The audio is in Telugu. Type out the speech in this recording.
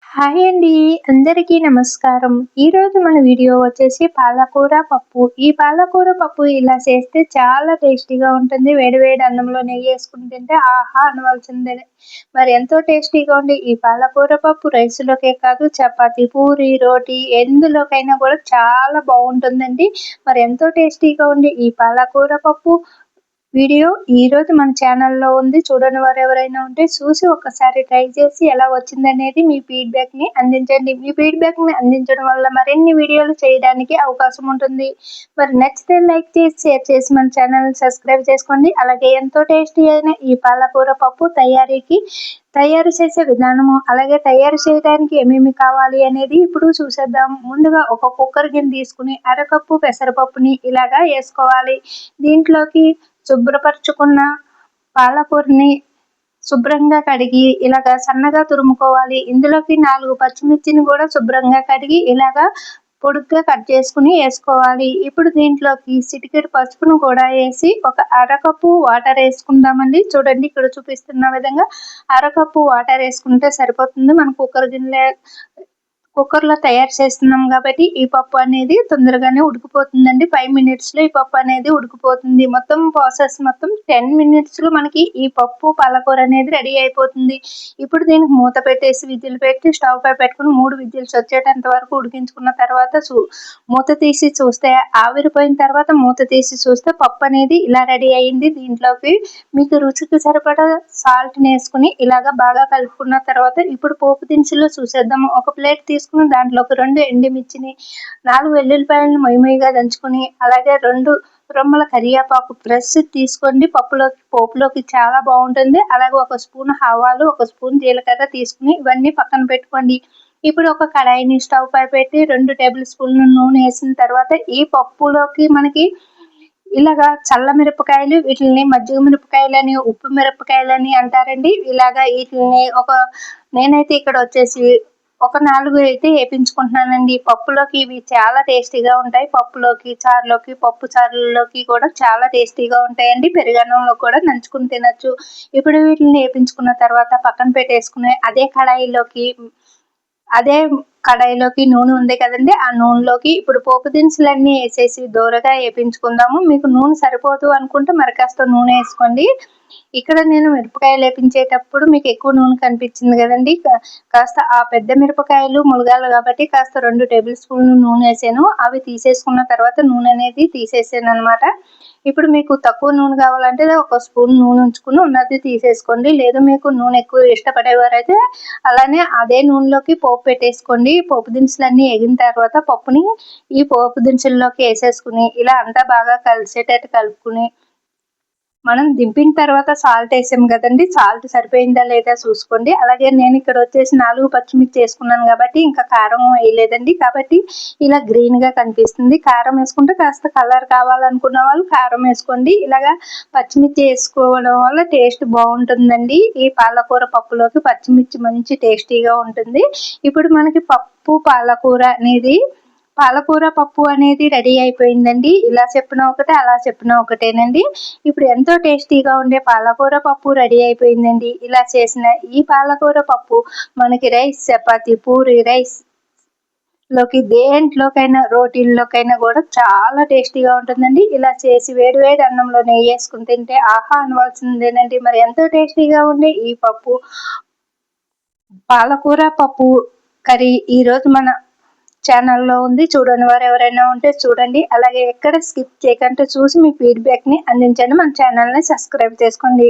హాయ్ అండి. అందరికీ నమస్కారం. ఈరోజు మన వీడియో వచ్చేసి పాలకూర పప్పు. ఈ పాలకూర పప్పు ఇలా చేస్తే చాలా టేస్టీగా ఉంటుంది. వేడి వేడి అన్నంలో నెయ్యేసుకొని తింటే ఆహా అనవలసిందే. మరి ఎంతో టేస్టీగా ఉండే ఈ పాలకూర పప్పు రైస్‌లోకే కాదు చపాతీ, పూరి, రోటీ ఎందులోకైనా కూడా చాలా బావుంటుందండి. మరి ఎంతో టేస్టీగా ఉండే ఈ పాలకూర పప్పు వీడియో ఈరోజు మన ఛానల్‌లో ఉంది. చూడని వారెవరైనా ఉంటే చూసి ఒక్కసారి ట్రై చేసి ఎలా వచ్చిందనేది మీ ఫీడ్‌బ్యాక్‌ని అందించండి. మీ ఫీడ్‌బ్యాక్‌ని అందించడం వల్ల మరిన్ని వీడియోలు చేయడానికి అవకాశం ఉంటుంది. మరి నచ్చితే లైక్ చేసి, షేర్ చేసి మన ఛానల్‌ని సబ్స్క్రైబ్ చేసుకోండి. అలాగే ఎంతో టేస్టీ అయిన ఈ పాలకూర పప్పు తయారు చేసే విధానము, అలాగే తయారు చేయడానికి ఏమేమి కావాలి అనేది ఇప్పుడు చూసేద్దాం. ముందుగా ఒక కుక్కర్ గిన్నె తీసుకుని అరకప్పు పెసరపప్పుని ఇలాగా వేసుకోవాలి. దీంట్లోకి శుభ్రపరచుకున్న పాలకూరని శుభ్రంగా కడిగి ఇలాగా సన్నగా తురుముకోవాలి. ఇందులోకి 4 పచ్చిమిర్చిని కూడా శుభ్రంగా కడిగి ఇలాగా పొడుగ్గా కట్ చేసుకుని వేసుకోవాలి. ఇప్పుడు దీంట్లోకి చిటికెడు పసుపును కూడా వేసి ఒక అరకప్పు వాటర్ వేసుకుందామండి. చూడండి ఇక్కడ చూపిస్తున్న విధంగా అరకప్పు వాటర్ వేసుకుంటే సరిపోతుంది. మనం కుక్కర్లో తయారు చేస్తున్నాం కాబట్టి ఈ పప్పు అనేది తొందరగానే ఉడికిపోతుందండి. 5 మినిట్స్లో ఈ పప్పు అనేది ఉడికిపోతుంది. మొత్తం ప్రాసెస్ మొత్తం 10 మినిట్స్లో మనకి ఈ పప్పు పాలకూర అనేది రెడీ అయిపోతుంది. ఇప్పుడు దీనికి మూత పెట్టేసి విజిల్ పెట్టి స్టవ్ పై పెట్టుకుని 3 విజిల్స్ వచ్చేటంత వరకు ఉడికించుకున్న తర్వాత మూత తీసి చూస్తే ఆవిరిపోయిన తర్వాత మూత తీసి చూస్తే పప్పు అనేది ఇలా రెడీ అయింది. దీంట్లోకి మీకు రుచికి సరిపడా సాల్ట్ వేసుకుని ఇలాగా బాగా కలుపుకున్న తర్వాత ఇప్పుడు పోపు దినుసులు చూసేద్దాము. ఒక ప్లేట్ తీసుకుని దాంట్లోకి 2 ఎండుమిర్చిని, 4 వెల్లుల్లిపాయలను మొయ్యగా దంచుకుని, అలాగే 2 రొమ్మల కరివేపాకు ఫ్రెష్ తీసుకోండి. పోపులోకి చాలా బాగుంటుంది. అలాగే 1 స్పూన్ ఆవాలు, 1 స్పూన్ జీలకర్ర తీసుకుని ఇవన్నీ పక్కన పెట్టుకోండి. ఇప్పుడు ఒక కడాయిని స్టవ్ పై పెట్టి 2 టేబుల్ స్పూన్ల నూనె వేసిన తర్వాత ఈ పప్పులోకి మనకి ఇలాగా చల్ల మిరపకాయలు, వీటిని మజ్జిగ మిరపకాయలని, ఉప్పు మిరపకాయలని అంటారండి. ఇలాగా వీటిని నేనైతే ఇక్కడ వచ్చేసి ఒక 4 అయితే వేపించుకుంటున్నానండి. పప్పులోకి ఇవి చాలా టేస్టీగా ఉంటాయి. పప్పులోకి, చారులోకి, పప్పు చారులోకి కూడా చాలా టేస్టీగా ఉంటాయండి. పెరుగన్నంలో కూడా నంచుకుని తినచ్చు. ఇప్పుడు వీటిని వేపించుకున్న తర్వాత పక్కన పెట్టేసుకుని అదే కడాయిలోకి నూనె ఉంది కదండి, ఆ నూనెలోకి ఇప్పుడు పోపు దినుసులన్నీ వేసేసి దోరగా వేపించుకుందాము. మీకు నూనె సరిపోదు అనుకుంటే మరి కాస్త నూనె వేసుకోండి. ఇక్కడ నేను మిరపకాయలు వేపించేటప్పుడు మీకు ఎక్కువ నూనె కనిపించింది కదండి, కాస్త ఆ పెద్ద మిరపకాయలు ములగాలి కాబట్టి కాస్త 2 టేబుల్ స్పూన్లు నూనె వేసాను. అవి తీసేసుకున్న తర్వాత నూనె అనేది తీసేసాను అనమాట. ఇప్పుడు మీకు తక్కువ నూనె కావాలంటే 1 స్పూన్ నూనె ఉంచుకుని ఉన్నది తీసేసుకోండి. లేదు మీకు నూనె ఎక్కువ ఇష్టపడేవారైతే అలానే అదే నూనెలోకి పోపు పెట్టేసుకోండి. పోపు దినుసులన్నీ వేగిన తర్వాత పప్పుని ఈ పోపు దినుసుల్లోకి వేసేసుకుని ఇలా అంతా బాగా కలిసేటట్టు కలుపుకుని మనం దింపిన తర్వాత సాల్ట్ వేసాం కదండి, సాల్ట్ సరిపోయిందా లేదా చూసుకోండి. అలాగే నేను ఇక్కడ వచ్చేసి 4 పచ్చిమిర్చి వేసుకున్నాను కాబట్టి ఇంకా కారం వేయలేదండి. కాబట్టి ఇలా గ్రీన్గా కనిపిస్తుంది. కారం వేసుకుంటే కాస్త కలర్ కావాలనుకున్న వాళ్ళు కారం వేసుకోండి. ఇలాగా పచ్చిమిర్చి వేసుకోవడం వల్ల టేస్ట్ బాగుంటుందండి. ఈ పాలకూర పప్పులోకి పచ్చిమిర్చి మంచి టేస్టీగా ఉంటుంది. ఇప్పుడు మనకి పాలకూర పప్పు అనేది రెడీ అయిపోయిందండి. ఇలా చెప్పిన ఒకటే అలా చెప్పిన ఒకటేనండి. ఇప్పుడు ఎంతో టేస్టీగా ఉండే పాలకూర పప్పు రెడీ అయిపోయిందండి. ఇలా చేసిన ఈ పాలకూర పప్పు మనకి రైస్, చపాతీ, పూరి, రైస్ లోకి దేంట్లోకైనా రోటీల్లోకైనా కూడా చాలా టేస్టీగా ఉంటుందండి. ఇలా చేసి వేడి వేడి అన్నంలో నెయ్యి వేసుకుని తింటే ఆహా అనవలసిందేనండి. మరి ఎంతో టేస్టీగా ఉండే ఈ పాలకూర పప్పు కర్రీ ఈరోజు మన ఛానల్లో ఉంది. చూడని వారు ఎవరైనా ఉంటే చూడండి. అలాగే ఎక్కడ స్కిప్ చేయకుండా చూసి మీ ఫీడ్బ్యాక్ని అందించండి. మన ఛానల్ని సబ్స్క్రైబ్ చేసుకోండి.